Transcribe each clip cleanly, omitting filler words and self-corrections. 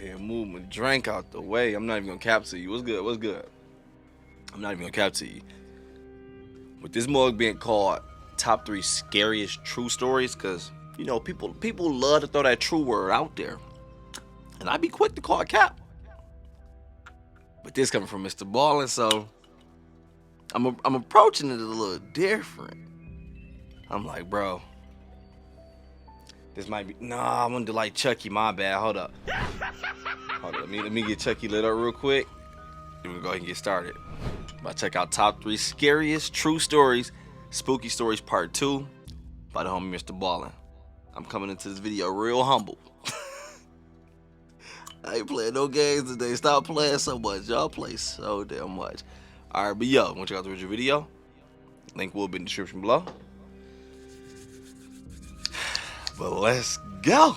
here, move my drink out the way. I'm not even gonna cap to you. What's good? What's good? I'm not even gonna cap to you. With this mug being called top 3 scariest true stories, because you know people love to throw that true word out there, and I'd be quick to call it cap. But this coming from Mr. Ballen, so I'm approaching it a little different. I'm like, bro, this might be. Nah, I'm gonna do like Chucky. My bad. Hold up. Let me get Chucky lit up real quick. Then we'll go ahead and get started. About to check out top 3 scariest true stories, spooky stories part 2 by the homie Mr. Ballen. I'm coming into this video real humble. I ain't playing no games today. Stop playing so much. Y'all play so damn much. Alright, but yo, want to check out the original video? Link will be in the description below. But let's go.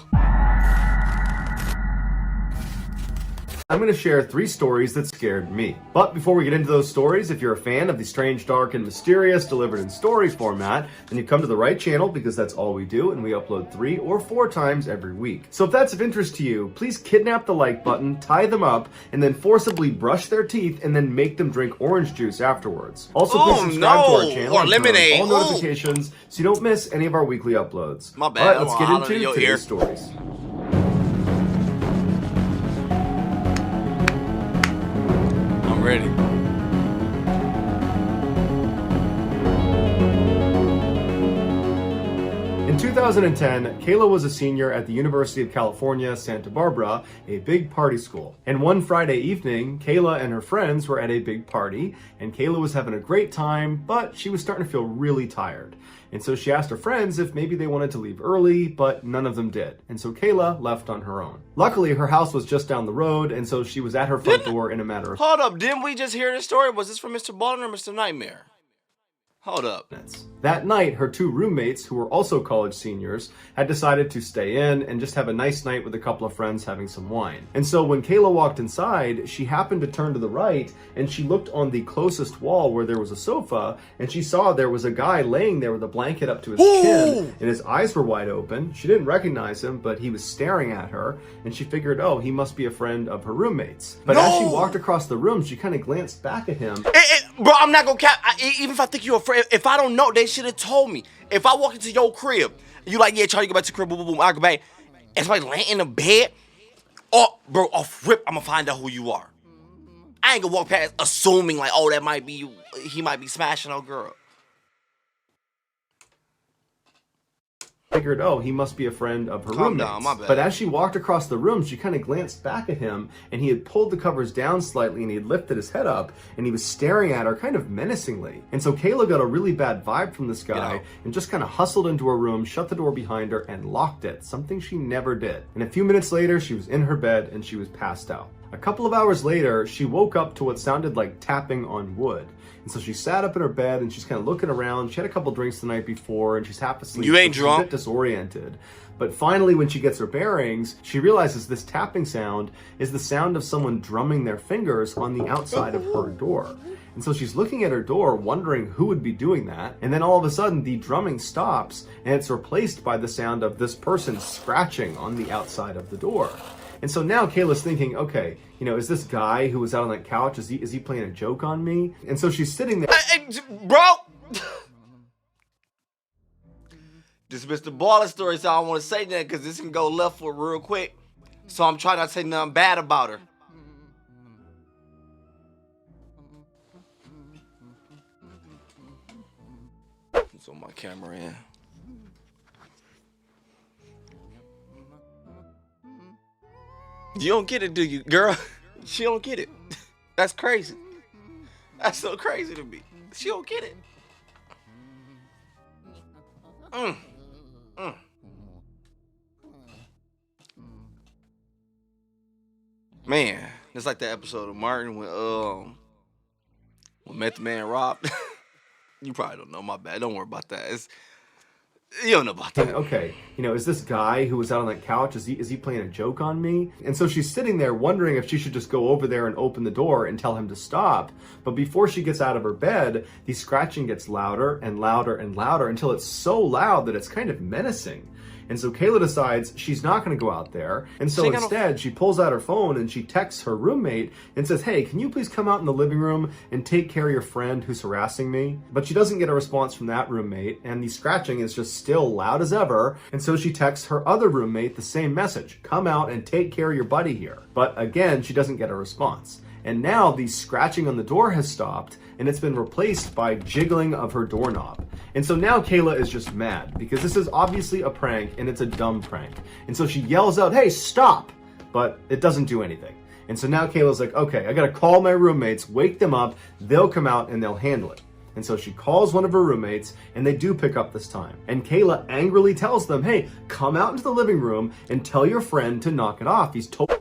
I'm going to share 3 stories that scared me. But before we get into those stories, if you're a fan of the strange, dark, and mysterious delivered in story format, then you've come to the right channel because that's all we do, and we upload 3 or 4 times every week. So if that's of interest to you, please kidnap the like button, tie them up, and then forcibly brush their teeth and then make them drink orange juice afterwards. Also, please subscribe to our channel and turn on all notifications so you don't miss any of our weekly uploads. My bad. All right, let's get into today's stories. Ready. In 2010, Kayla was a senior at the University of California, Santa Barbara, a big party school. And one Friday evening, Kayla and her friends were at a big party, and Kayla was having a great time, but she was starting to feel really tired. And so she asked her friends if maybe they wanted to leave early, but none of them did. And so Kayla left on her own. Luckily, her house was just down the road, and so she was at her front door in a matter of... Hold up, didn't we just hear this story? Was this from Mr. Ballen or Mr. Nightmare? Hold up. That night, her 2 roommates, who were also college seniors, had decided to stay in and just have a nice night with a couple of friends having some wine. And so when Kayla walked inside, she happened to turn to the right, and she looked on the closest wall where there was a sofa, and she saw there was a guy laying there with a blanket up to his chin, and his eyes were wide open. She didn't recognize him, but he was staring at her, and she figured, oh, he must be a friend of her roommates. But as she walked across the room, she kind of glanced back at him. Bro, I'm not gonna cap. Even if I think you're afraid, if I don't know, they should have told me. If I walk into your crib, you like, yeah, Charlie, go back to the crib, boom, boom, boom, I go back, and somebody laying in the bed, oh, bro, off rip, I'm gonna find out who you are. I ain't gonna walk past assuming like, oh, that might be you. He might be smashing a girl. Figured, oh, he must be a friend of her roommates. Calm down, my bad. But as she walked across the room, she kind of glanced back at him, and he had pulled the covers down slightly, and he had lifted his head up, and he was staring at her kind of menacingly. And so Kayla got a really bad vibe from this guy, and just kind of hustled into her room, shut the door behind her, and locked it, something she never did. And a few minutes later, she was in her bed, and she was passed out. A couple of hours later, she woke up to what sounded like tapping on wood. And so she sat up in her bed and she's kind of looking around. She had a couple drinks the night before and she's half asleep. You ain't drunk? She's a bit disoriented. But finally, when she gets her bearings, she realizes this tapping sound is the sound of someone drumming their fingers on the outside of her door. And so she's looking at her door, wondering who would be doing that. And then all of a sudden, the drumming stops and it's replaced by the sound of this person scratching on the outside of the door. And so now Kayla's thinking, okay, you know, is this guy who was out on that couch, is he playing a joke on me? And so she's sitting there. Hey, bro! This is Mr. Ballen story, so I don't want to say that because this can go left foot real quick. So I'm trying not to say nothing bad about her. Let's on my camera in. You don't get it, do you, girl? She don't get it. That's crazy. That's so crazy to me. She don't get it. Man, it's like that episode of Martin when Method Man robbed. You probably don't know, my bad. Don't worry about that. You don't know about that. Okay, you know, is this guy who was out on that couch, is he playing a joke on me? And so she's sitting there wondering if she should just go over there and open the door and tell him to stop. But before she gets out of her bed, the scratching gets louder and louder and louder until it's so loud that it's kind of menacing. And so Kayla decides she's not going to go out there. And so instead, she pulls out her phone and she texts her roommate and says, hey, can you please come out in the living room and take care of your friend who's harassing me? But she doesn't get a response from that roommate, and the scratching is just still loud as ever. And so she texts her other roommate the same message, come out and take care of your buddy here. But again, she doesn't get a response. And now the scratching on the door has stopped, and it's been replaced by jiggling of her doorknob. And so now Kayla is just mad because this is obviously a prank, and it's a dumb prank. And so she yells out, hey, stop! But it doesn't do anything. And so now Kayla's like, okay, I gotta call my roommates, wake them up, they'll come out and they'll handle it. And so she calls one of her roommates, and they do pick up this time. And Kayla angrily tells them, hey, come out into the living room and tell your friend to knock it off. He's totally...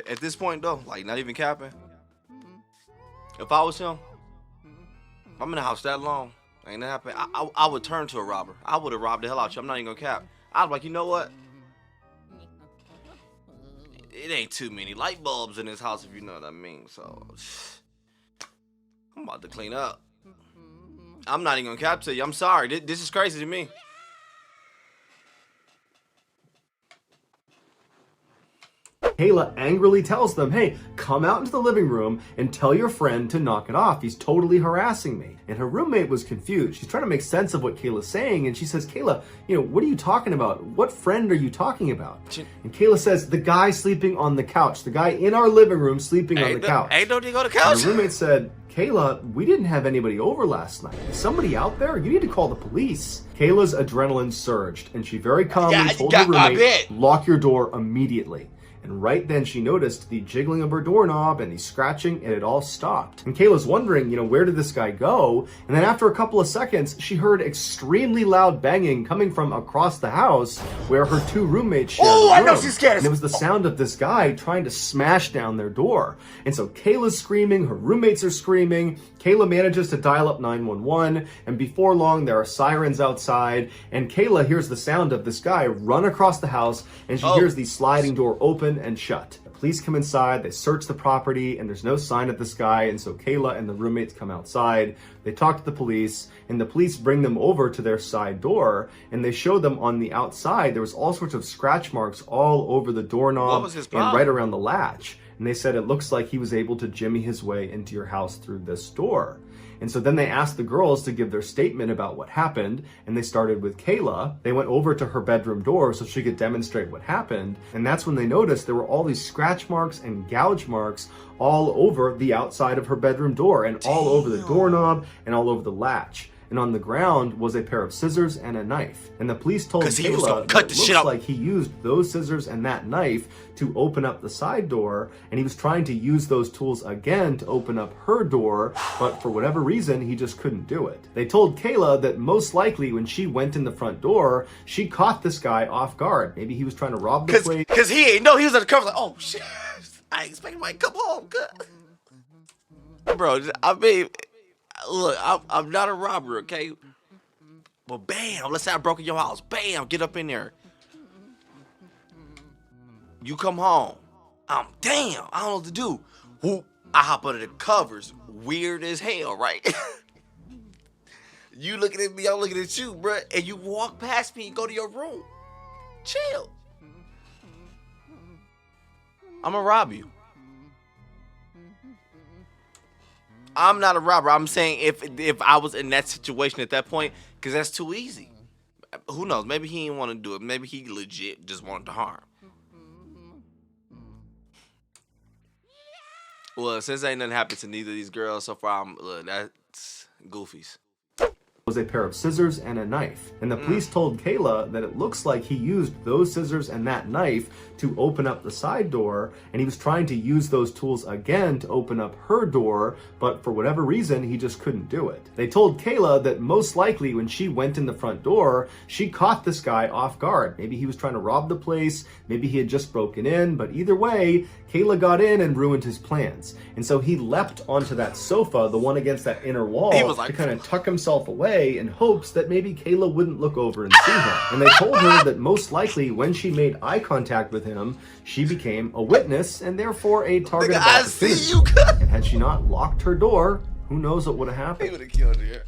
At this point, though, like, not even capping, if I was him, if I'm in the house that long, ain't that happening, I would turn to a robber. I would have robbed the hell out of you. I'm not even gonna cap. I'd be like, you know what? It ain't too many light bulbs in this house, if you know what I mean. So, I'm about to clean up. I'm not even gonna cap to you. I'm sorry. This is crazy to me. Kayla angrily tells them, hey, come out into the living room and tell your friend to knock it off. He's totally harassing me. And her roommate was confused. She's trying to make sense of what Kayla's saying. And she says, Kayla, what are you talking about? What friend are you talking about? And Kayla says, the guy sleeping on the couch. The guy in our living room sleeping on the couch. Ain't no need to go to the couch. And her roommate said, Kayla, we didn't have anybody over last night. Is somebody out there? You need to call the police. Kayla's adrenaline surged, and she very calmly told her roommate, lock your door immediately. And right then she noticed the jiggling of her doorknob and the scratching, and it all stopped. And Kayla's wondering, where did this guy go? And then after a couple of seconds, she heard extremely loud banging coming from across the house where her two roommates shared a room. I know she's scared. And it was the sound of this guy trying to smash down their door. And so Kayla's screaming, her roommates are screaming. Kayla manages to dial up 911, and before long there are sirens outside, and Kayla hears the sound of this guy run across the house, and she hears the sliding door open and shut. The police come inside, they search the property, and there's no sign of this guy, and so Kayla and the roommates come outside. They talk to the police, and the police bring them over to their side door, and they show them on the outside there was all sorts of scratch marks all over the doorknob and right around the latch. And they said it looks like he was able to jimmy his way into your house through this door. And so then they asked the girls to give their statement about what happened, and they started with Kayla. They went over to her bedroom door so she could demonstrate what happened, and that's when they noticed there were all these scratch marks and gouge marks all over the outside of her bedroom door, and all over the doorknob, and all over the latch. And on the ground was a pair of scissors and a knife. And the police told Kayla that it looks like he used those scissors and that knife to open up the side door, and he was trying to use those tools again to open up her door, but for whatever reason, he just couldn't do it. They told Kayla that most likely when she went in the front door, she caught this guy off guard. Maybe he was trying to rob the place. Because he ain't know he was undercover. Like, oh, shit. I expect him to come home. Good. Bro, I mean... Look, I'm not a robber, okay? But bam, let's say I broke in your house. Bam, get up in there. You come home. Damn, I don't know what to do. Whoop, I hop under the covers. Weird as hell, right? You looking at me, I'm looking at you, bruh. And you walk past me and go to your room. Chill. I'm gonna rob you. I'm not a robber. I'm saying if I was in that situation at that point, because that's too easy. Who knows? Maybe he didn't want to do it. Maybe he legit just wanted to harm. Well, since ain't nothing happened to neither of these girls so far, that's goofies. Was a pair of scissors and a knife. And the police told Kayla that it looks like he used those scissors and that knife to open up the side door, and he was trying to use those tools again to open up her door, but for whatever reason, he just couldn't do it. They told Kayla that most likely when she went in the front door, she caught this guy off guard. Maybe he was trying to rob the place, maybe he had just broken in, but either way, Kayla got in and ruined his plans. And so he leapt onto that sofa, the one against that inner wall, He was like, to kind of tuck himself away in hopes that maybe Kayla wouldn't look over and see him. And they told her that most likely when she made eye contact with him, she became a witness and therefore a target of I see opportunity. you. And had she not locked her door, who knows what would have He happened. would have killed you.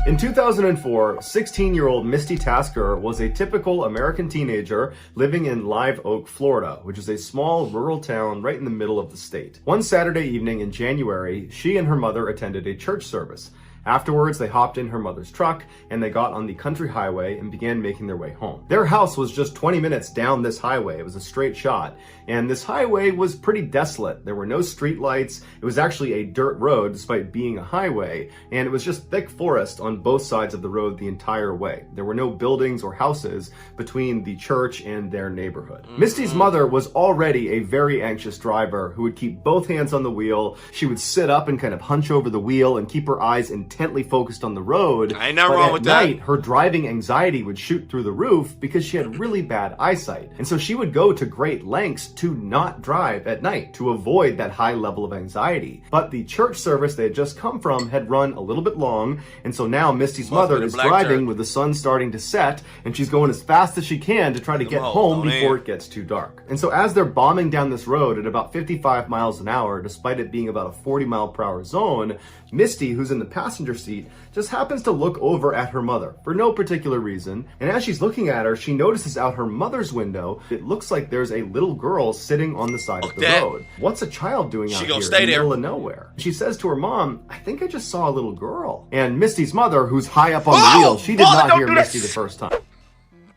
In 2004, 16-year-old Misty Tasker was a typical American teenager living in Live Oak, Florida, which is a small rural town right in the middle of the state. One Saturday evening in January, she and her mother attended a church service. Afterwards, they hopped in her mother's truck and they got on the country highway and began making their way home. Their house was just 20 minutes down this highway. It was a straight shot. And this highway was pretty desolate. There were no street lights. It was actually a dirt road despite being a highway. And it was just thick forest on both sides of the road the entire way. There were no buildings or houses between the church and their neighborhood. Misty's mother was already a very anxious driver who would keep both hands on the wheel. She would sit up and kind of hunch over the wheel and keep her eyes intently focused on the road. Ain't nothing wrong with that. At night, her driving anxiety would shoot through the roof because she had really bad eyesight. And so she would go to great lengths to not drive at night to avoid that high level of anxiety. But the church service they had just come from had run a little bit long, and so now Misty's mother is driving with the sun starting to set, and she's going as fast as she can to try to get home before it gets too dark. And so as they're bombing down this road at about 55 miles an hour, despite it being about a 40-mile-per-hour zone, Misty, who's in the passenger seat, just happens to look over at her mother for no particular reason. And as she's looking at her, she notices out her mother's window, it looks like there's a little girl sitting on the side of the road. What's a child doing out here in the middle of nowhere? She says to her mom, I think I just saw a little girl. And Misty's mother, who's high up on the wheel, she did not hear Misty the first time.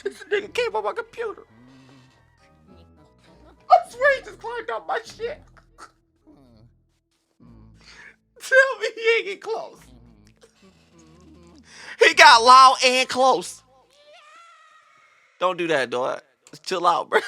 This nigga came on my computer. I swear he just climbed up my shit. Tell me he ain't get close. He got loud and close. Don't do that, dog. Just chill out, bro.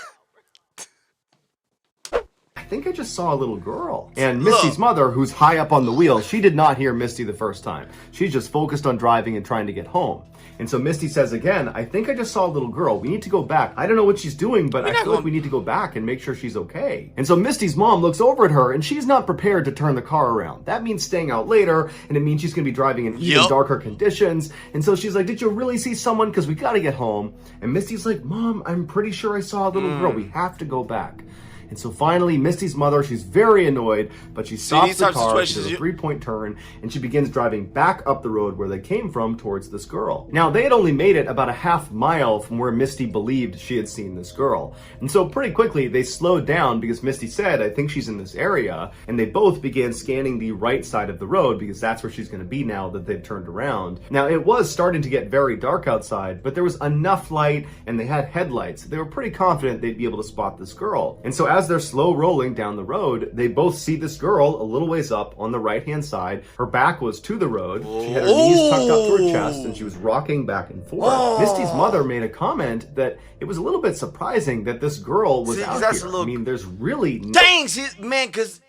I think I just saw a little girl. And Misty's mother, who's high up on the wheel, she did not hear Misty the first time. She's just focused on driving and trying to get home. And so Misty says again, I think I just saw a little girl. We need to go back. I don't know what she's doing, but I feel like we need to go back and make sure she's okay. And so Misty's mom looks over at her and she's not prepared to turn the car around. That means staying out later, and it means she's going to be driving in even darker conditions. And so she's like, did you really see someone? Because we got to get home. And Misty's like, Mom, I'm pretty sure I saw a little girl. We have to go back. And so finally, Misty's mother, she's very annoyed, but she stops the car, she does a three-point turn, and she begins driving back up the road where they came from towards this girl. Now, they had only made it about a half mile from where Misty believed she had seen this girl. And so pretty quickly, they slowed down because Misty said, I think she's in this area, and they both began scanning the right side of the road because that's where she's going to be now that they've turned around. Now, it was starting to get very dark outside, but there was enough light, and they had headlights. They were pretty confident they'd be able to spot this girl. And so as they're slow rolling down the road, they both see this girl a little ways up on the right-hand side. Her back was to the road. She had her knees tucked up to her chest, and she was rocking back and forth. Misty's mother made a comment that it was a little bit surprising that this girl was out here. I mean, there's really dang, man, because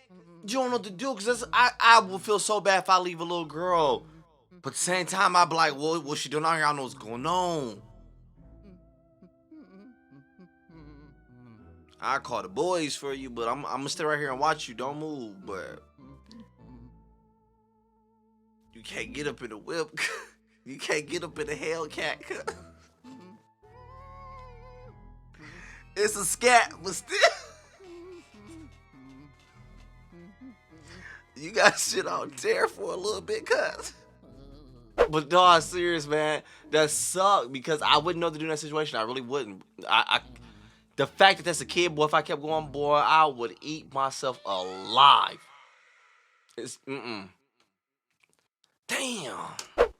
you don't know what to do, because I will feel so bad if I leave a little girl. But at the same time, I'll be like, well, what's she doing out here? I don't know what's going on. I call the boys for you, but I'm gonna stay right here and watch you. Don't move, but you can't get up in the whip. You can't get up in the Hellcat. It's a scat, but still, you got shit on tear for a little bit, cuz. But dog, serious, man, that sucked because I wouldn't know what to do in that situation. I really wouldn't. The fact that that's a kid, boy, if I kept going, boy, I would eat myself alive. It's, Damn.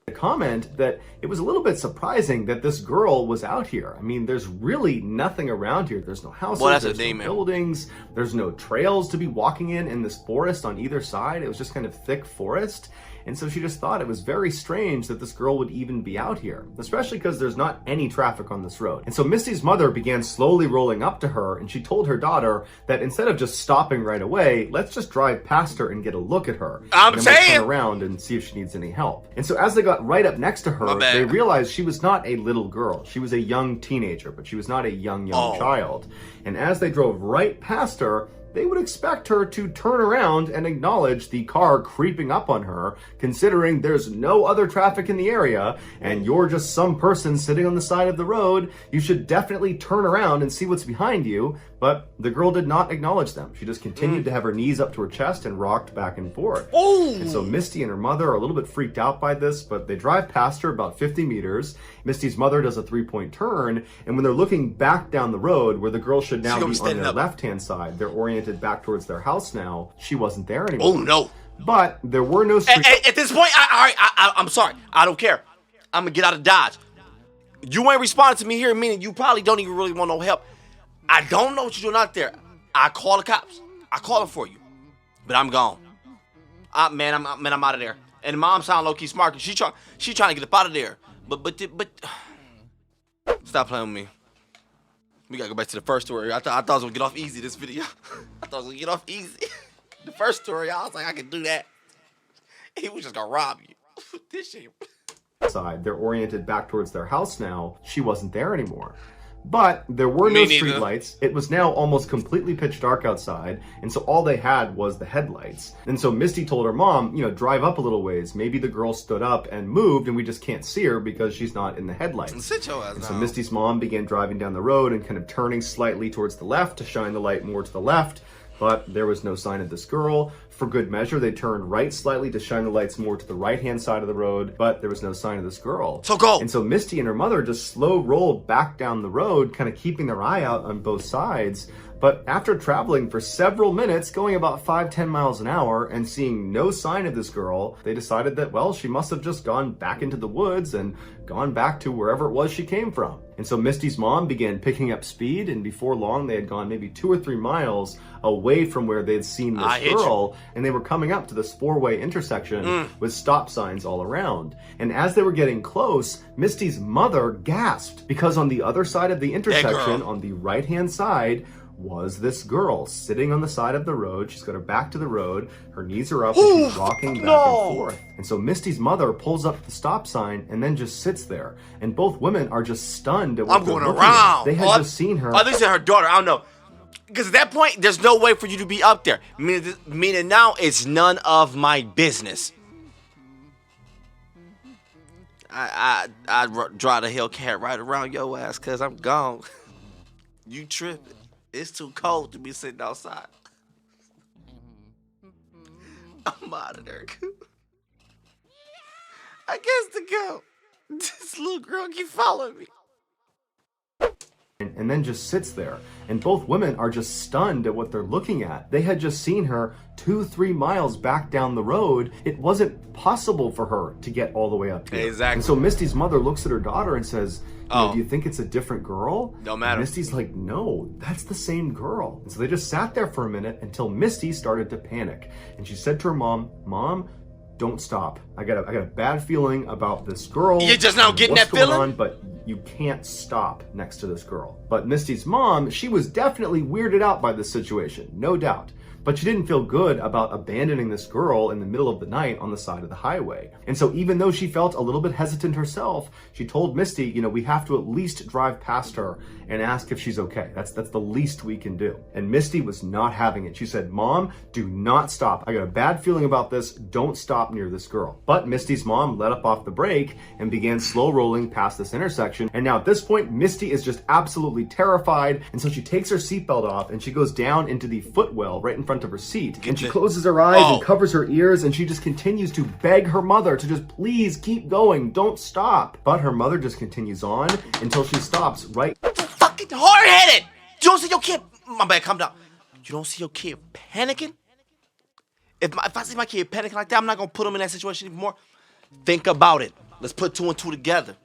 A comment that it was a little bit surprising that this girl was out here. I mean, there's really nothing around here. There's no houses, there's no buildings, there's no trails to be walking in this forest on either side. It was just kind of thick forest. And so she just thought it was very strange that this girl would even be out here, especially because there's not any traffic on this road. And so Misty's mother began slowly rolling up to her, and she told her daughter that instead of just stopping right away, let's just drive past her and get a look at her. I'm and then saying! we'll turn around and see if she needs any help. And so as they got right up next to her, they realized she was not a little girl. She was a young teenager, but she was not a young child. And as they drove right past her, they would expect her to turn around and acknowledge the car creeping up on her, considering there's no other traffic in the area and you're just some person sitting on the side of the road. You should definitely turn around and see what's behind you. But the girl did not acknowledge them. She just continued to have her knees up to her chest and rocked back and forth. And so Misty and her mother are a little bit freaked out by this, but they drive past her about 50 meters. Misty's mother does a 3-point turn, and when they're looking back down the road where the girl should now be on their left-hand side, they're oriented back towards their house now. She wasn't there anymore. Oh no! But there were no street. At this point, I'm sorry. I don't care. I'm gonna get out of Dodge. You ain't responding to me here, meaning you probably don't even really want no help. I don't know what you're doing out there. I call the cops. I call them for you. But I'm gone. I'm out of there. And mom sound low-key smart. She trying to get up out of there. But stop playing with me. We gotta go back to the first story. I thought I was gonna get off easy this video. I thought I was gonna get off easy. The first story, I was like, I can do that. He was just gonna rob you. This shit. Side, they're oriented back towards their house now. She wasn't there anymore. But there were no streetlights. It was now almost completely pitch dark outside, and so all they had was the headlights. And so Misty told her mom, drive up a little ways. Maybe the girl stood up and moved, and we just can't see her because she's not in the headlights. Sit your ass and down. so Misty's mom began driving down the road and kind of turning slightly towards the left to shine the light more to the left. But there was no sign of this girl. For good measure, they turned right slightly to shine the lights more to the right-hand side of the road, but there was no sign of this girl. So go! And so Misty and her mother just slow rolled back down the road, kind of keeping their eye out on both sides. But after traveling for several minutes, going about 5-10 miles an hour, and seeing no sign of this girl, they decided that, well, she must have just gone back into the woods and gone back to wherever it was she came from. And so Misty's mom began picking up speed, and before long they had gone maybe 2 or 3 miles away from where they had seen this girl, and they were coming up to this 4-way intersection with stop signs all around. And as they were getting close, Misty's mother gasped, because on the other side of the intersection, on the right-hand side, was this girl sitting on the side of the road. She's got her back to the road, her knees are up, and she's rocking back and forth. And so Misty's mother pulls up the stop sign and then just sits there. And both women are just stunned at what they're looking at. They had just seen her. Oh, they said her daughter. I don't know. Because at that point, there's no way for you to be up there. Meaning now it's none of my business. I'd draw the Hellcat right around your ass because I'm gone. You tripping. It's too cold to be sitting outside. I'm out of there. I guess to go. This little girl keep following me. And then just sits there. And both women are just stunned at what they're looking at. They had just seen her 2-3 miles back down the road. It wasn't possible for her to get all the way up here. Exactly. And so Misty's mother looks at her daughter and says, do you think it's a different girl? Don't matter. And Misty's like, no, that's the same girl. And so they just sat there for a minute until Misty started to panic. And she said to her mom, Mom, don't stop. I got a bad feeling about this girl. You're just now getting that feeling? But you can't stop next to this girl. But Misty's mom, she was definitely weirded out by this situation, no doubt. But she didn't feel good about abandoning this girl in the middle of the night on the side of the highway. And so even though she felt a little bit hesitant herself, she told Misty, we have to at least drive past her and ask if she's okay. That's the least we can do. And Misty was not having it. She said, Mom, do not stop. I got a bad feeling about this. Don't stop near this girl. But Misty's mom let up off the brake and began slow rolling past this intersection. And now at this point, Misty is just absolutely terrified. And so she takes her seatbelt off and she goes down into the footwell right in front of her seat. And she closes her eyes and covers her ears, and she just continues to beg her mother to just please keep going. Don't stop. But her mother just continues on until she stops right. Fucking hard-headed. You don't see your kid. My bad, calm down. You don't see your kid panicking? If I see my kid panicking like that, I'm not going to put him in that situation anymore. Think about it. Let's put 2 and 2 together.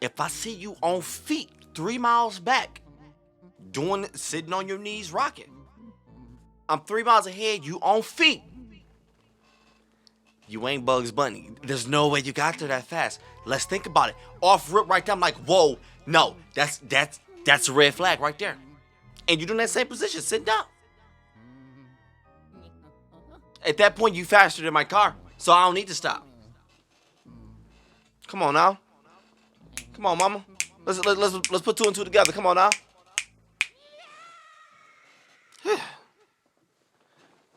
If I see you on feet 3 miles back, sitting on your knees rocking, I'm 3 miles ahead, you on feet. You ain't Bugs Bunny. There's no way you got there that fast. Let's think about it. Off rip right there, I'm like, whoa, no, that's a red flag right there. And you're in that same position, sitting down. At that point, you faster than my car, so I don't need to stop. Come on now. Come on, mama. Let's put two and two together. Come on now.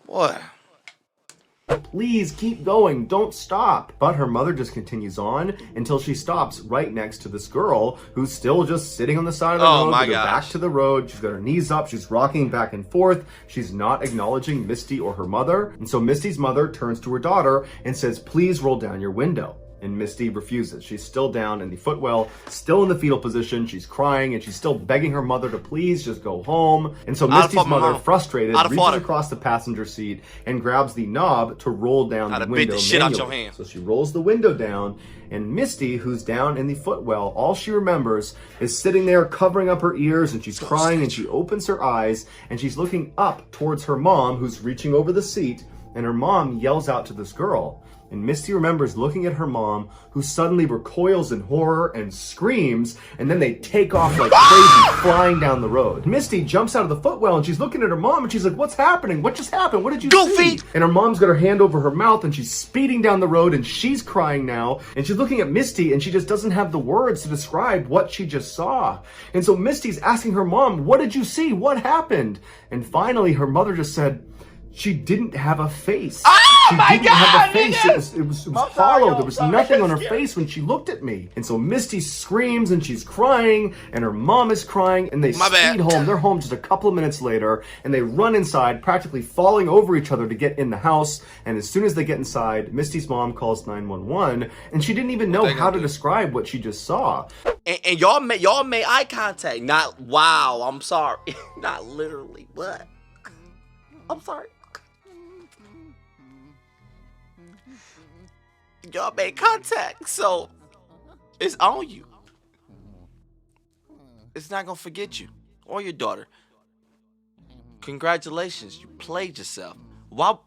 Boy. Please keep going, don't stop. But her mother just continues on until she stops right next to this girl who's still just sitting on the side of the road with her back to the road. She's got her knees up, she's rocking back and forth. She's not acknowledging Misty or her mother. And so Misty's mother turns to her daughter and says, please roll down your window. And Misty refuses. She's still down in the footwell, still in the fetal position. She's crying and she's still begging her mother to please just go home. And so Misty's mother, frustrated, reaches across the passenger seat and grabs the knob to roll down the window manually. So she rolls the window down, and Misty, who's down in the footwell, all she remembers is sitting there covering up her ears, and she's crying, and she opens her eyes and she's looking up towards her mom, who's reaching over the seat, and her mom yells out to this girl. And Misty remembers looking at her mom, who suddenly recoils in horror and screams, and then they take off like crazy, flying down the road. Misty jumps out of the footwell, and she's looking at her mom, and she's like, what's happening? What just happened? What did you see? And her mom's got her hand over her mouth, and she's speeding down the road, and she's crying now, and she's looking at Misty, and she just doesn't have the words to describe what she just saw. And so Misty's asking her mom, what did you see? What happened? And finally, her mother just said, she didn't have a face. She didn't have a face. It was hollow. There was nothing on her face when she looked at me. And so Misty screams and she's crying and her mom is crying and they speed home. They're home just a couple of minutes later and they run inside, practically falling over each other to get in the house. And as soon as they get inside, Misty's mom calls 911 and she didn't even know how to describe what she just saw. And y'all made eye contact. Not, wow, I'm sorry. Not literally, but I'm sorry. Y'all made contact, so it's on you. It's not gonna forget you or your daughter. Congratulations, you played yourself. Why?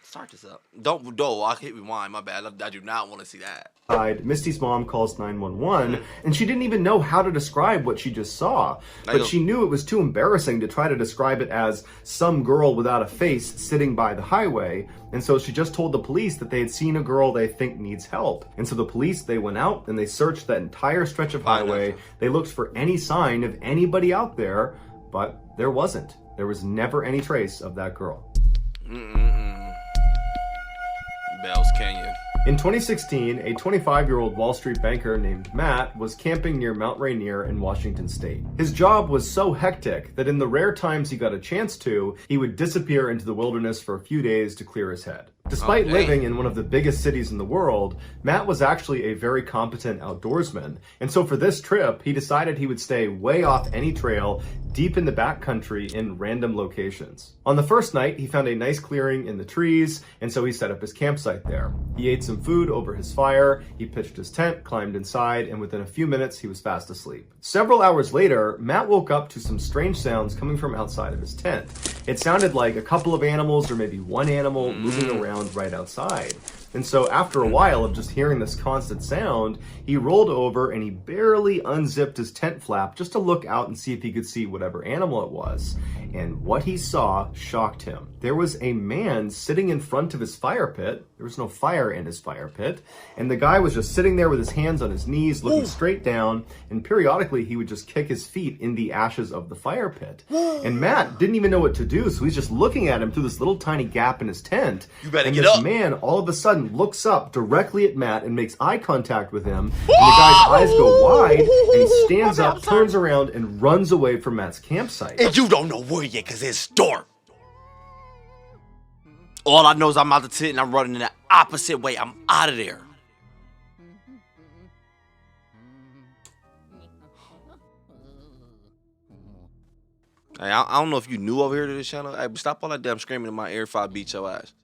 Start this up. Don't. I hit rewind. My bad. I do not want to see that. Misty's mom calls 911 and she didn't even know how to describe what she just saw. But she knew it was too embarrassing to try to describe it as some girl without a face sitting by the highway. And so she just told the police that they had seen a girl they think needs help. And so the police, they went out and they searched that entire stretch of highway. They looked for any sign of anybody out there, but there wasn't. There was never any trace of that girl. Bells Canyon. In 2016, a 25-year-old Wall Street banker named Matt was camping near Mount Rainier in Washington state. His job was so hectic that in the rare times he got a chance to, he would disappear into the wilderness for a few days to clear his head. Despite living in one of the biggest cities in the world, Matt was actually a very competent outdoorsman. And so for this trip, he decided he would stay way off any trail, deep in the backcountry in random locations. On the first night, he found a nice clearing in the trees, and so he set up his campsite there. He ate some food over his fire, he pitched his tent, climbed inside, and within a few minutes, he was fast asleep. Several hours later, Matt woke up to some strange sounds coming from outside of his tent. It sounded like a couple of animals or maybe one animal moving around right outside. And so after a while of just hearing this constant sound, he rolled over and he barely unzipped his tent flap just to look out and see if he could see whatever animal it was. And what he saw shocked him. There was a man sitting in front of his fire pit. There was no fire in his fire pit. And the guy was just sitting there with his hands on his knees, looking straight down. And periodically he would just kick his feet in the ashes of the fire pit. And Matt didn't even know what to do. So he's just looking at him through this little tiny gap in his tent. You better and get this up. Man all of a sudden looks up directly at Matt and makes eye contact with him. And the guy's eyes go wide and he stands up, turns around, and runs away from Matt's campsite. And you don't know where yet because it's dark. All I know is I'm out the tent and I'm running in the opposite way. I'm out of there. Hey, I don't know if you new over here to this channel. Hey, but stop all that damn screaming in my ear if I beat your ass.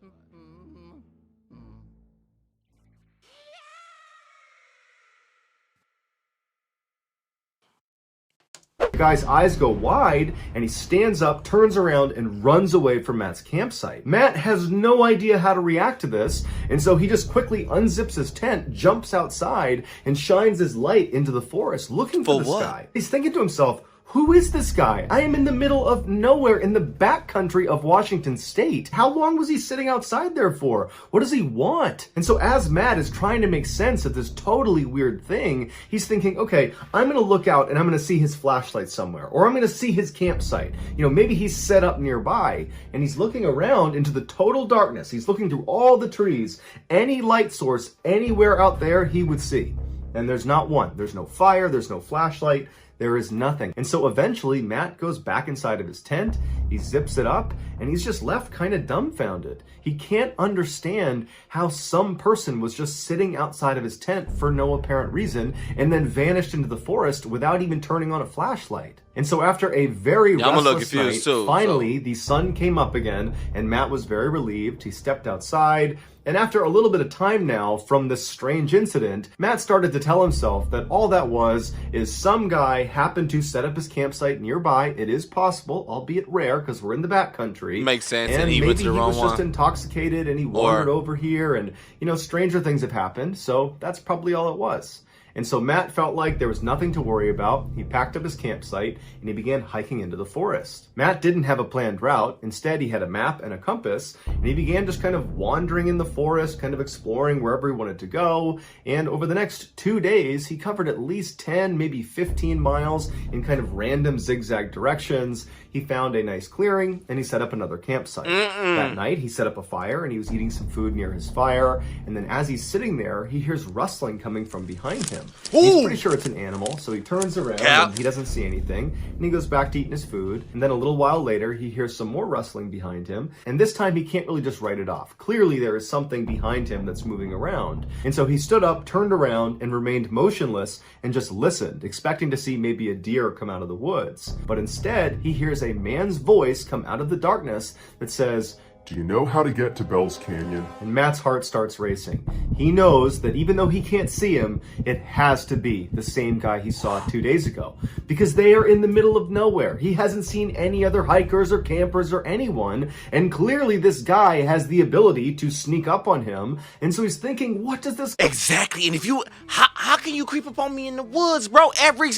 guy's eyes go wide, and he stands up, turns around, and runs away from Matt's campsite. Matt has no idea how to react to this, and so he just quickly unzips his tent, jumps outside, and shines his light into the forest looking for this guy. He's thinking to himself, who is this guy? I am in the middle of nowhere in the backcountry of Washington State. How long was he sitting outside there for? What does he want? And so as Matt is trying to make sense of this totally weird thing, he's thinking, okay, I'm going to look out and I'm going to see his flashlight somewhere, or I'm going to see his campsite. You know, maybe he's set up nearby, and he's looking around into the total darkness. He's looking through all the trees. Any light source anywhere out there he would see. And there's not one. There's no fire. There's no flashlight. There is nothing. And so eventually Matt goes back inside of his tent, he zips it up, and he's just left kind of dumbfounded. He can't understand how some person was just sitting outside of his tent for no apparent reason and then vanished into the forest without even turning on a flashlight. And so after a very restless night, finally the sun came up again, and Matt was very relieved. He stepped outside, and after a little bit of time now from this strange incident, Matt started to tell himself that all that was is some guy happened to set up his campsite nearby. It is possible, albeit rare, because we're in the backcountry. Makes sense. And he maybe went to the he wrong was just intoxicated and he wandered over here, and you know, stranger things have happened. So that's probably all it was. And so Matt felt like there was nothing to worry about. He packed up his campsite and he began hiking into the forest. Matt didn't have a planned route. Instead, he had a map and a compass, and he began just kind of wandering in the forest, kind of exploring wherever he wanted to go. And over the next 2 days, he covered at least 10, maybe 15 miles in kind of random zigzag directions. He found a nice clearing and he set up another campsite. That night, he set up a fire and he was eating some food near his fire. And then as he's sitting there, he hears rustling coming from behind him. He's pretty sure it's an animal, so he turns around and he doesn't see anything, and he goes back to eating his food. And then a little while later, he hears some more rustling behind him, and this time he can't really just write it off. Clearly there is something behind him that's moving around. And so he stood up, turned around, and remained motionless and just listened, expecting to see maybe a deer come out of the woods. But instead, he hears a man's voice come out of the darkness that says, "Do you know how to get to Bell's Canyon?" And Matt's heart starts racing. He knows that even though he can't see him, it has to be the same guy he saw 2 days ago, because they are in the middle of nowhere. He hasn't seen any other hikers or campers or anyone, and clearly this guy has the ability to sneak up on him. And so he's thinking, what does this... Exactly. And if you, how can you creep up on me in the woods, bro? Every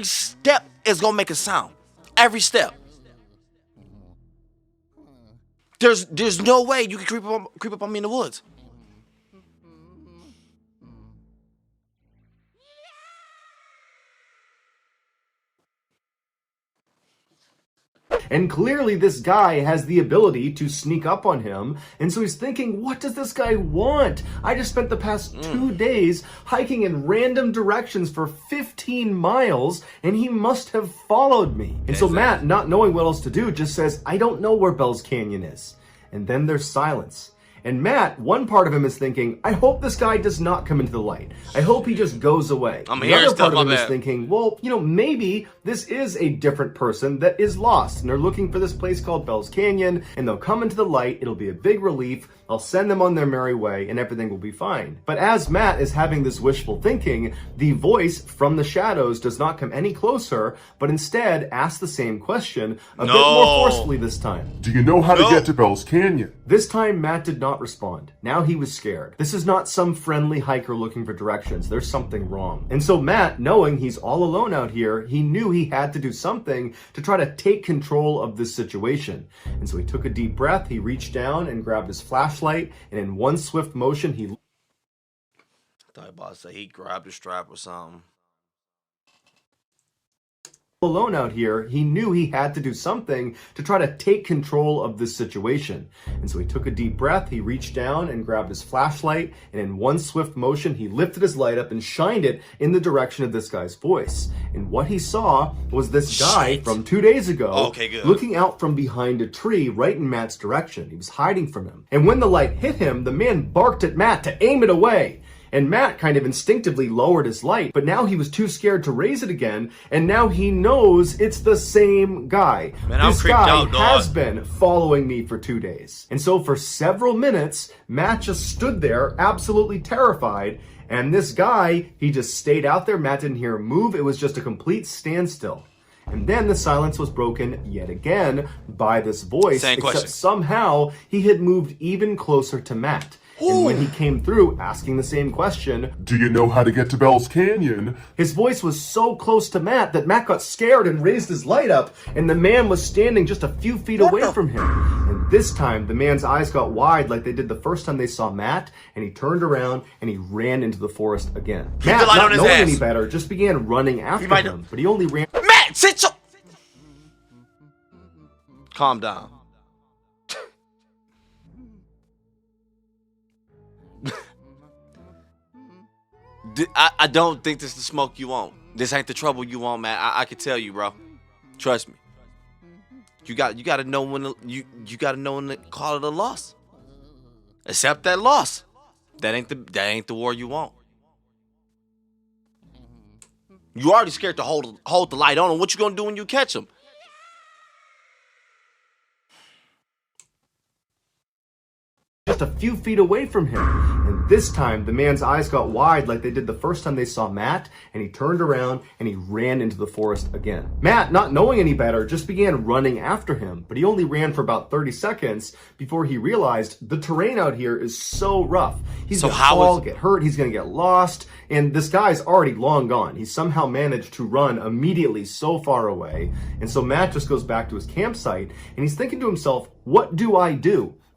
step is gonna make a sound. Every step. There's no way you can creep up on me in the woods. And clearly this guy has the ability to sneak up on him. And so he's thinking, what does this guy want? I just spent the past 2 days hiking in random directions for 15 miles, and he must have followed me. And so Matt, not knowing what else to do, just says, I don't know where Bell's Canyon is. And then there's silence. And Matt, one part of him is thinking, I hope this guy does not come into the light. I hope he just goes away. The other part of him is thinking, well, you know, maybe this is a different person that is lost, and they're looking for this place called Bell's Canyon, and they'll come into the light. It'll be a big relief. I'll send them on their merry way, and everything will be fine. But as Matt is having this wishful thinking, the voice from the shadows does not come any closer, but instead asks the same question a bit more forcefully this time. Do you know how to get to Bell's Canyon? This time, Matt did not respond. Now he was scared. This is not some friendly hiker looking for directions. There's something wrong. And so Matt, knowing he's all alone out here, he knew he had to do something to try to take control of this situation. And so he took a deep breath, he reached down and grabbed his flashlight, and in one swift motion, he... I thought about to say he grabbed a strap or something. Alone out here, he knew he had to do something to try to take control of this situation. And so he took a deep breath, he reached down and grabbed his flashlight, and in one swift motion, he lifted his light up and shined it in the direction of this guy's voice. And what he saw was this guy from 2 days ago looking out from behind a tree right in Matt's direction. He was hiding from him. And when the light hit him, the man barked at Matt to aim it away. And Matt kind of instinctively lowered his light, but now he was too scared to raise it again, and now he knows it's the same guy. Man, this guy has been following me for 2 days. And so for several minutes, Matt just stood there absolutely terrified, and this guy, he just stayed out there. Matt didn't hear him move. It was just a complete standstill. And then the silence was broken yet again by this voice, Same except question. somehow he had moved even closer to Matt. And when he came through asking the same question, Do you know how to get to Bell's Canyon? his voice was so close to Matt that Matt got scared and raised his light up, and the man was standing just a few feet away from him. And this time, the man's eyes got wide like they did the first time they saw Matt, and he turned around and he ran into the forest again. the Matt, light not on his knowing ass. any better, just began running after might- him, but he only ran... Matt, sit your... Calm down. I don't think this is the smoke you want. This ain't the trouble you want, man. I can tell you, bro. Trust me. You gotta know when you gotta know when to call it a loss. Accept that loss. That ain't the war you want. You already scared to hold the light on him. What you gonna do when you catch him? just a few feet away from him. And this time, the man's eyes got wide like they did the first time they saw Matt, and he turned around and he ran into the forest again. Matt, not knowing any better, just began running after him, but he only ran for about 30 seconds before he realized the terrain out here is so rough. He's gonna fall, get hurt, he's gonna get lost, and this guy's already long gone. He somehow managed to run immediately so far away, and so Matt just goes back to his campsite, and he's thinking to himself, what do?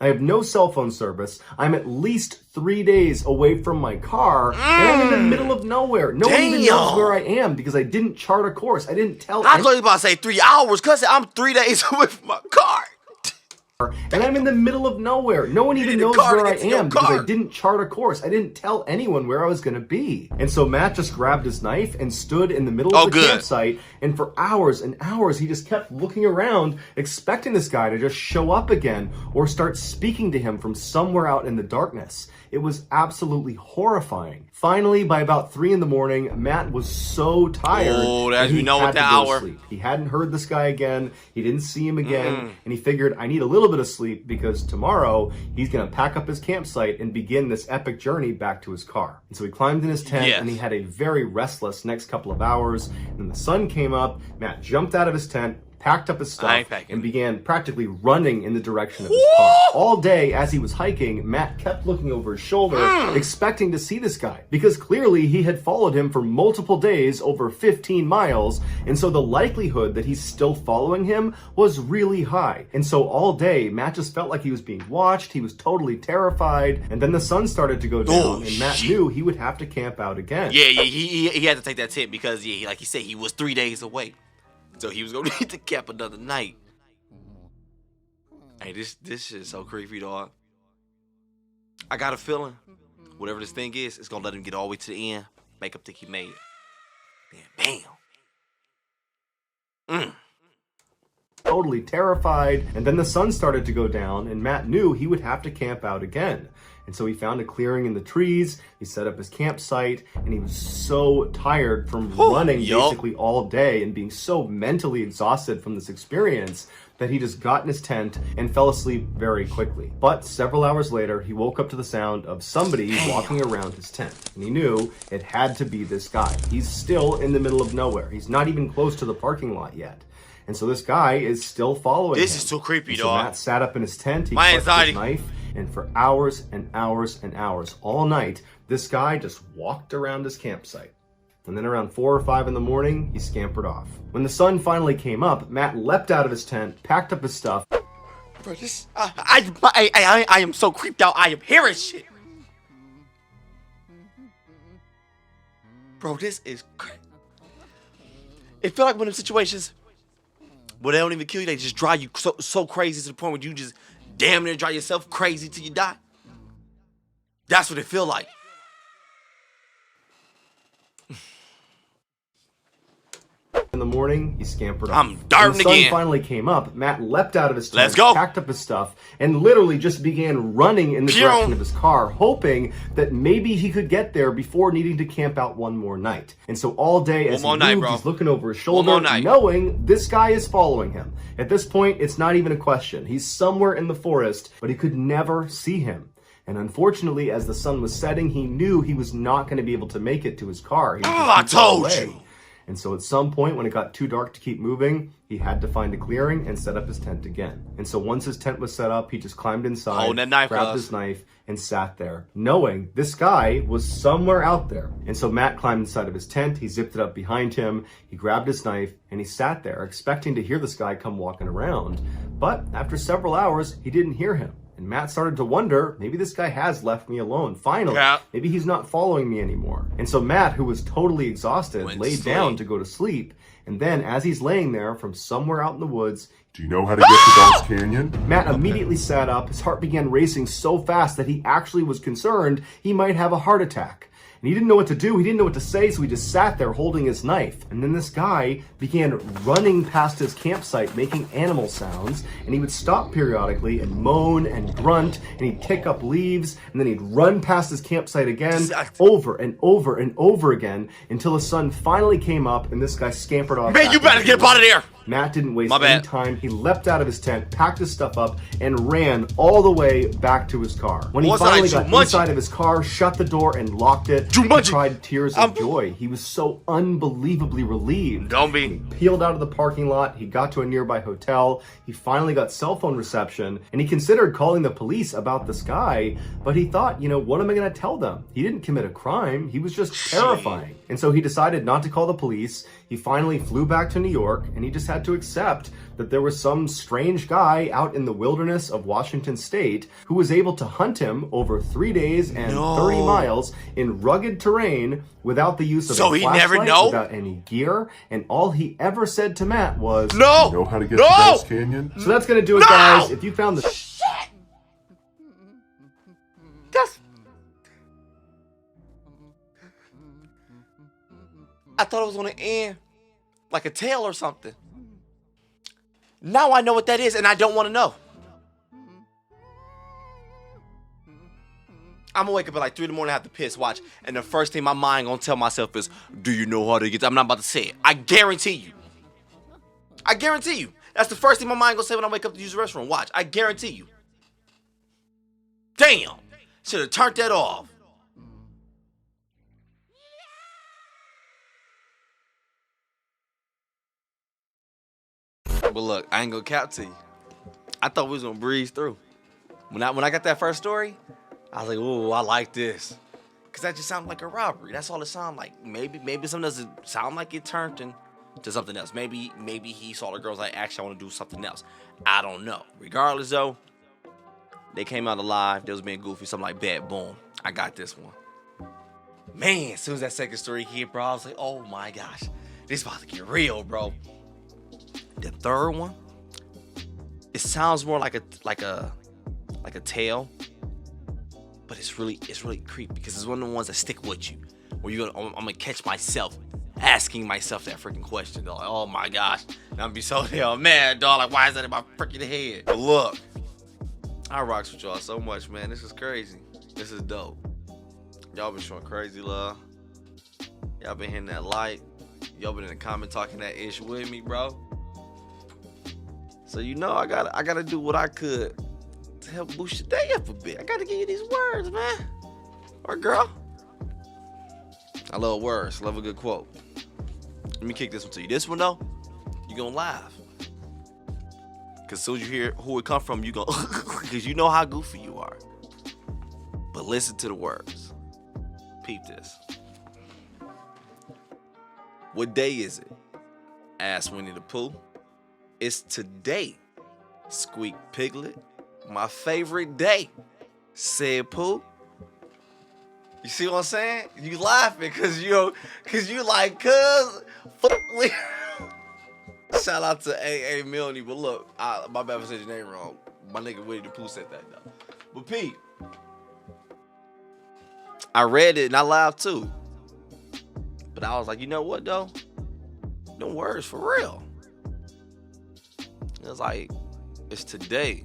I have no cell phone service. I'm at least 3 days away from my car, and I'm in the middle of nowhere. No one even knows where I am because I didn't chart a course. I didn't tell I thought you were about to say 3 hours, cuz I'm 3 days away from my car. And I'm in the middle of nowhere. No one even knows where I am because I didn't chart a course. I didn't tell anyone where I was going to be. And so Matt just grabbed his knife and stood in the middle of the campsite. And for hours and hours, he just kept looking around, expecting this guy to just show up again or start speaking to him from somewhere out in the darkness. It was absolutely horrifying. Finally, by about 3 in the morning, Matt was so tired that he had to go to sleep. He hadn't heard this guy again. He didn't see him again. And he figured, I need a little bit of sleep because tomorrow he's going to pack up his campsite and begin this epic journey back to his car. And so he climbed in his tent and he had a very restless next couple of hours. And when the sun came up, Matt jumped out of his tent, packed up his stuff, and began practically running in the direction of his car. All day, as he was hiking, Matt kept looking over his shoulder, expecting to see this guy, because clearly he had followed him for multiple days, over 15 miles, and so the likelihood that he's still following him was really high. And so all day, Matt just felt like he was being watched, he was totally terrified, and then the sun started to go down, and Matt knew he would have to camp out again. Yeah, he had to take that tip because, like he said, he was 3 days away. So he was gonna need to camp another night. Hey, this shit is so creepy, dog. I got a feeling, whatever this thing is, it's gonna let him get all the way to the end, make him think he made it. Then bam. Totally terrified, and then the sun started to go down, and Matt knew he would have to camp out again. And so he found a clearing in the trees, he set up his campsite, and he was so tired from running basically all day and being so mentally exhausted from this experience that he just got in his tent and fell asleep very quickly. But several hours later, he woke up to the sound of somebody walking around his tent, and he knew it had to be this guy. He's still in the middle of nowhere. He's not even close to the parking lot yet. And so this guy is still following him. This is too creepy, so dog. Matt sat up in his tent, he clutched his knife, and for hours and hours and hours, all night, this guy just walked around his campsite. And then around 4 or 5 in the morning, he scampered off. When the sun finally came up, Matt leapt out of his tent, packed up his stuff. Bro, this I am so creeped out. I am hearing shit. Bro, this is crazy. It felt like one of the situations where they don't even kill you, they just drive you so crazy to the point where you just damn near drive yourself crazy till you die. That's what it feel like. In the morning, he scampered off. I'm darting again. When the sun finally came up, Matt leapt out of his tent, packed up his stuff, and literally just began running in the direction of his car, hoping that maybe he could get there before needing to camp out one more night. And so all day as he moved, he's looking over his shoulder, knowing this guy is following him. At this point, it's not even a question. He's somewhere in the forest, but he could never see him. And unfortunately, as the sun was setting, he knew he was not going to be able to make it to his car. He was I told you. And so at some point when it got too dark to keep moving, he had to find a clearing and set up his tent again. And so once his tent was set up, he just climbed inside, grabbed his knife, and sat there, knowing this guy was somewhere out there. And so Matt climbed inside of his tent, he zipped it up behind him, he grabbed his knife, and he sat there expecting to hear this guy come walking around. But after several hours, he didn't hear him. And Matt started to wonder, maybe this guy has left me alone. Finally, maybe he's not following me anymore. And so Matt, who was totally exhausted, laid down to go to sleep. And then as he's laying there from somewhere out in the woods, do you know how to get to Bell's Canyon? Matt immediately sat up. His heart began racing so fast that he actually was concerned he might have a heart attack. And he didn't know what to do. He didn't know what to say, so he just sat there holding his knife. And then this guy began running past his campsite, making animal sounds. And he would stop periodically and moan and grunt, and he'd pick up leaves, and then he'd run past his campsite again, over and over and over again, until the sun finally came up and this guy scampered off. Man, you better get out of there! Matt didn't waste any time. He leapt out of his tent, packed his stuff up, and ran all the way back to his car. When he finally got inside of his car, shut the door, and locked it, he cried tears of joy. He was so unbelievably relieved. He peeled out of the parking lot. He got to a nearby hotel. He finally got cell phone reception, and he considered calling the police about this guy, but he thought, you know, what am I going to tell them? He didn't commit a crime. He was just terrifying. And so he decided not to call the police. He finally flew back to New York, and he just had to accept that there was some strange guy out in the wilderness of Washington State who was able to hunt him over 3 days and 30 miles in rugged terrain without the use of a flashlight, without any gear, and all he ever said to Matt was, you know how to get to Bell's Canyon? So that's gonna do it, guys. If you found the I thought it was gonna end like a tale or something. Now I know what that is, and I don't want to know. I'm gonna wake up at like 3 in the morning, have to piss, watch, and the first thing my mind gonna tell myself is, do you know how to get? I'm not about to say it. I guarantee you. I guarantee you. That's the first thing my mind gonna say when I wake up to use the restroom. Watch. I guarantee you. Damn. Should have turned that off. But look, I ain't gonna cap to you. I thought we was gonna breeze through. When I got that first story, I was like, "Ooh, I like this," cause that just sounded like a robbery. That's all it sounded like. Maybe something doesn't sound like it turned into something else. Maybe he saw the girls like, actually, I want to do something else. I don't know. Regardless, though, they came out alive. They was being goofy. Something like, "Bet, boom, I got this one." Man, as soon as that second story hit, bro, I was like, "Oh my gosh, this about to get real, bro." The third one, it sounds more like a tale, but it's really creepy because it's one of the ones that stick with you. Where I'm gonna catch myself asking myself that freaking question, dog. Like, oh my gosh, and I'm gonna be so damn mad, dog. Like, why is that in my freaking head? But look, I rocks with y'all so much, man. This is crazy. This is dope. Y'all been showing crazy love. Y'all been hitting that like. Y'all been in the comment talking that ish with me, bro. So you know I gotta do what I could to help boost your day up a bit. I gotta give you these words, man. Or girl. I love words. Love a good quote. Let me kick this one to you. This one though, you gonna laugh. Cause as soon as you hear who it come from, you go cause you know how goofy you are. But listen to the words. Peep this. What day is it? Asked Winnie the Pooh. It's today, squeaked Piglet. My favorite day, said Pooh. You see what I'm saying? You laughing cause you like, Shout out to A.A. Milne, but look, my bad for saying your name wrong. My nigga Winnie the Pooh said that though. But Pete, I read it and I laughed too. But I was like, you know what though? Them words for real. It was like, it's today.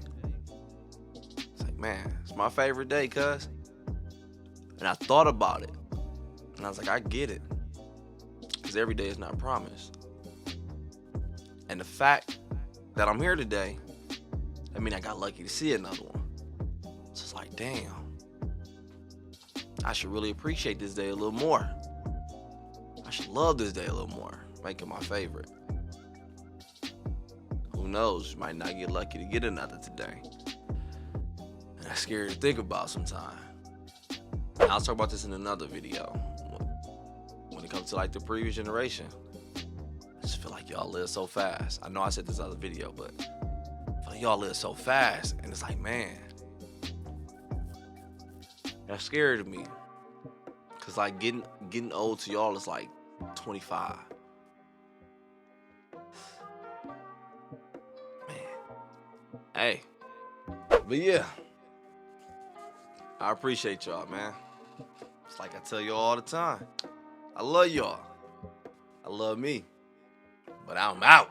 It's like, man, it's my favorite day, cuz. And I thought about it. And I was like, I get it. Because every day is not promised. And the fact that I'm here today, I mean, I got lucky to see another one. So it's like, damn. I should really appreciate this day a little more. I should love this day a little more. Make it my favorite. Who knows? You might not get lucky to get another today. And that's scary to think about sometimes. I'll talk about this in another video. When it comes to like the previous generation, I just feel like y'all live so fast. I know I said this other video, but I feel like y'all live so fast, and it's like, man, that's scary to me. Cause like getting old to y'all is like 25. Man, hey, but yeah, I appreciate y'all, man. It's like I tell y'all all the time. I love y'all. I love me. But I'm out.